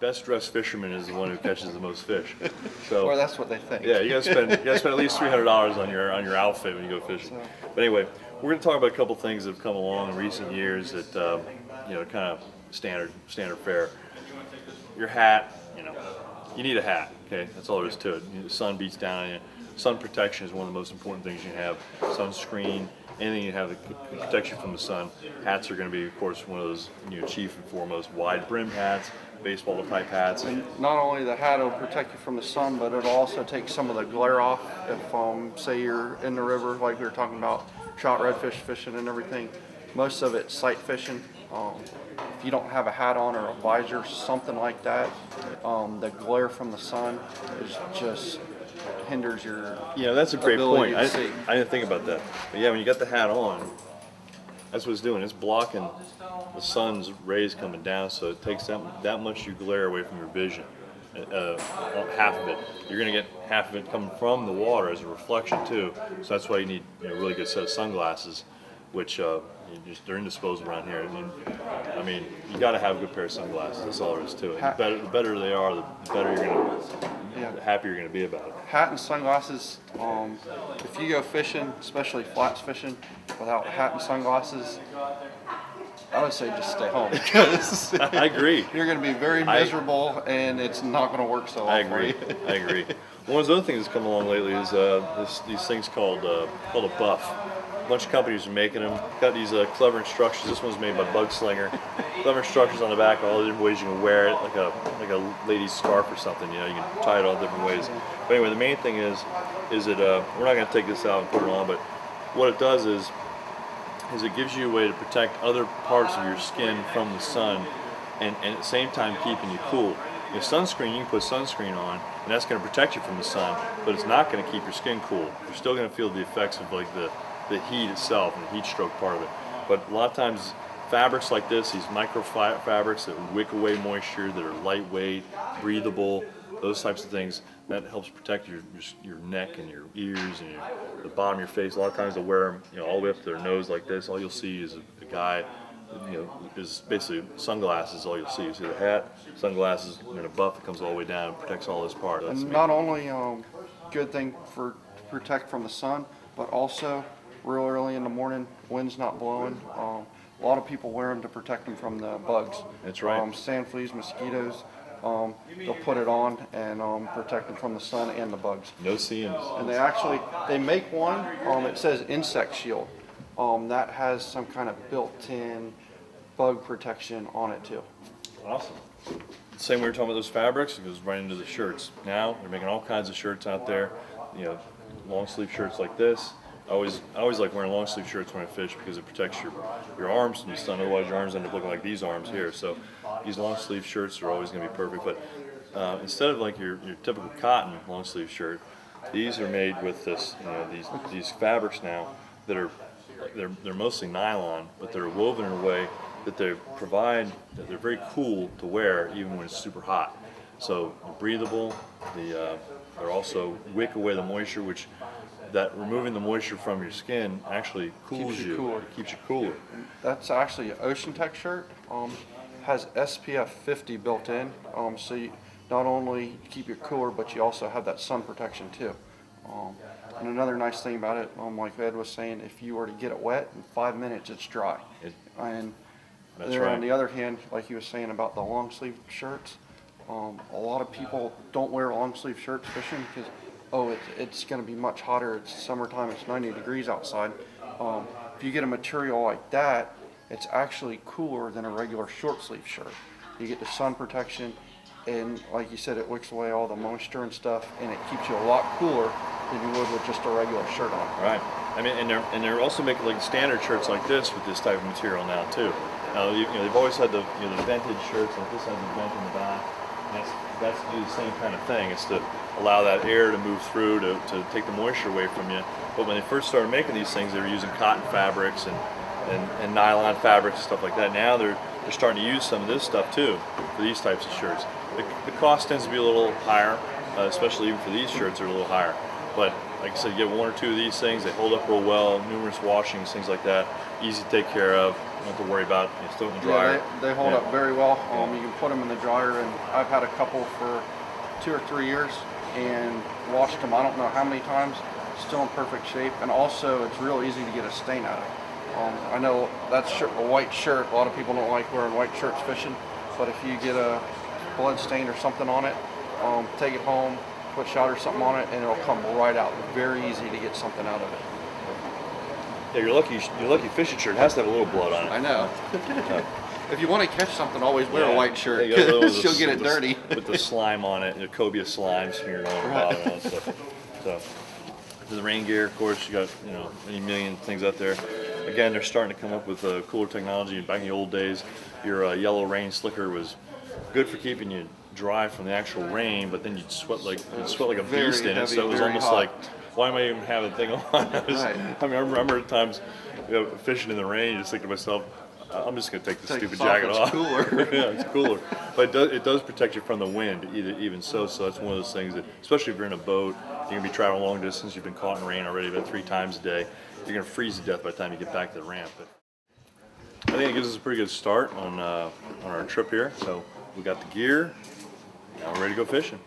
best dressed fisherman is the one who catches the most fish. So, Or that's what they think. yeah, you gotta spend at least $300 on your outfit when you go fishing. But anyway, we're gonna talk about a couple things that have come along in recent years that kind of standard fare. Your hat, you need a hat. Okay, that's all there is to it. The sun beats down on you. Sun protection is one of the most important things you have. Sunscreen, anything you have that protects you from the sun. Hats are going to be, of course, one of those chief and foremost. Wide brim hats, baseball type hats. And not only the hat will protect you from the sun, but it'll also take some of the glare off. If say you're in the river, like we were talking about, trout redfish fishing and everything, most of it's sight fishing. If you don't have a hat on or a visor, something like that, the glare from the sun is just hinders your That's a great point. I see. didn't think about that. But yeah, when you got the hat on, that's what it's doing. It's blocking the sun's rays coming down, so it takes that much glare away from your vision. Half of it. You're going to get half of it coming from the water as a reflection too. So that's why you need a really good set of sunglasses, which they're indisposable around here. I mean, you got to have a good pair of sunglasses. That's all there is to it. The better they are, the better you're going to, the happier you're going to be about it. Hat and sunglasses. If you go fishing, especially flats fishing, without a hat and sunglasses, I would say just stay home because I agree. You're going to be very miserable, and it's not going to work so well for you. I agree. One of those other things that's come along lately is these things called a buff. A bunch of companies are making them. Got these clever instructions. This one's made by Bug Slinger. Clever instructions on the back, all the different ways you can wear it, like a lady's scarf or something. You can tie it all different ways. But anyway, the main thing is that we're not going to take this out and put it on, but what it does is it gives you a way to protect other parts of your skin from the sun, and at the same time keeping you cool. Sunscreen, you can put sunscreen on, and that's going to protect you from the sun, but it's not going to keep your skin cool. You're still going to feel the effects of the heat itself and the heat stroke part of it. But a lot of times fabrics like this, these micro fabrics that wick away moisture, that are lightweight, breathable, those types of things, that helps protect your neck and your ears and the bottom of your face. A lot of times they'll wear them all the way up to their nose like this. All you'll see is a guy, is basically sunglasses. All you'll see. You see the hat, sunglasses, and then a buff that comes all the way down and protects all this part. And not only good thing to protect from the sun, but also real early in the morning, wind's not blowing. A lot of people wear them to protect them from the bugs. That's right. Sand fleas, mosquitoes. They'll put it on and protect them from the sun and the bugs. No seams. And they make one. It says insect shield. That has some kind of built-in bug protection on it too. Awesome. Same way we were talking about those fabrics, it goes right into the shirts. Now they're making all kinds of shirts out there. Long sleeve shirts like this. I always like wearing long sleeve shirts when I fish because it protects your arms from the sun. Otherwise, your arms end up looking like these arms here. So these long sleeve shirts are always going to be perfect. But instead of like your typical cotton long sleeve shirt, these are made with this these fabrics now that are they're mostly nylon, but they're woven in a way that they're very cool to wear even when it's super hot. So they're breathable. They're also wick away the moisture, which that removing the moisture from your skin actually cools you. Cooler. Keeps you cooler. That's actually an Ocean Tech shirt. Has SPF 50 built in, so you not only keep you cooler, but you also have that sun protection too. And another nice thing about it, like Ed was saying, if you were to get it wet, in 5 minutes it's dry. And that's right. On the other hand, like he was saying about the long sleeve shirts, a lot of people don't wear long sleeve shirts fishing because it's going to be much hotter. It's summertime. It's 90 degrees outside. If you get a material like that, it's actually cooler than a regular short sleeve shirt. You get the sun protection, and like you said, it wicks away all the moisture and stuff, and it keeps you a lot cooler than you would with just a regular shirt on. Right. I mean, and they're also making like standard shirts like this with this type of material now too. Now they've always had the vented shirts like this has a vent in the back. And that's to do the same kind of thing. It's to allow that air to move through to take the moisture away from you. But when they first started making these things, they were using cotton fabrics and nylon fabrics and stuff like that. Now they're starting to use some of this stuff too for these types of shirts. The cost tends to be a little higher, especially even for these shirts are a little higher. But like I said, you get 1 or 2 of these things, they hold up real well, numerous washings, things like that, easy to take care of, don't have to worry about, you know, throwing in the dryer. Yeah, they hold up very well. You can put them in the dryer, and I've had a couple for 2 or 3 years and washed them I don't know how many times, still in perfect shape, and also it's real easy to get a stain out of it. I know that's a white shirt, a lot of people don't like wearing white shirts fishing, but if you get a blood stain or something on it, take it home, put shot or something on it, and it'll come right out. Very easy to get something out of it. Yeah, your lucky fishing shirt has to have a little blood on it. I know. If you want to catch something, always wear a white shirt, Yeah, you got because she'll get it dirty. With the slime on it, the cobia slime smeared on the bottom and stuff. So, the rain gear, of course, you got, you know, any million things out there. Again, they're starting to come up with cooler technology. Back in the old days, your yellow rain slicker was good for keeping you dry from the actual rain, but then you'd sweat like a beast in it. So it was almost hot. like, why am I even having a thing on? I mean, I remember at times, you know, fishing in the rain, just thinking to myself, I'm just going to take this stupid jacket off. It's cooler. Yeah, it's cooler. But it does protect you from the wind, even so. So that's one of those things that, especially if you're in a boat, you're going to be traveling long distance, you've been caught in rain already about 3 times a day, you're going to freeze to death by the time you get back to the ramp. But I think it gives us a pretty good start on our trip here. So we got the gear, now we're ready to go fishing.